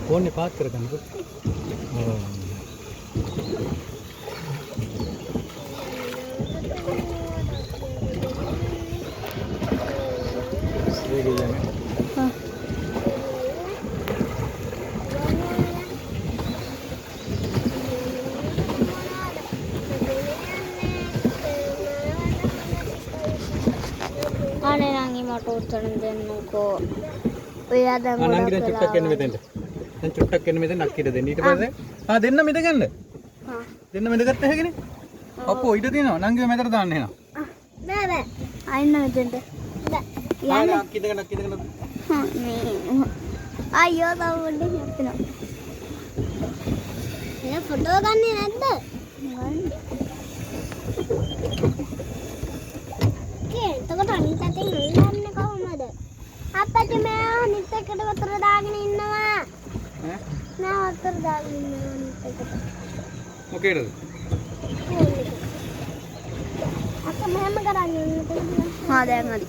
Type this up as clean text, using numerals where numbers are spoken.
ඕනේ පාත් කරගන්නකො. අනේ නංගි මට උත්තර දෙන්නකෝ. ඔයා දැන් නංගි දැන් චුට්ටක් එන්න මෙතෙන්ට. දැන් චුට්ටක් එන්න මෙතෙන් අක්කිට දෙන්න. ඊට පස්සේ දෙන්න මෙතන ගන්න. දෙන්න මෙතකට හැගෙන. අප්පෝ ඊට දිනනවා. නංගිව මෙතට දාන්න එහෙනම්. බෑ. අයින්න මෙතෙන්ට. යන්න. අක්කිදගෙන. අයියෝ තවුඩ නැත්නම්. එයා ෆොටෝ ගන්නේ නැද්ද? එතකොට අනිත් අතින් අල්ලන්නේ කොහොමද? අප්පච්චි මම අනිත් එකට වතුර දාගෙන ඉන්නවා. නෑ වතුර දාගෙන ඉන්නවා අනිත් එකට. මොකේද? අක්ක මෙහෙම කරන්නේ. දැන් හරි.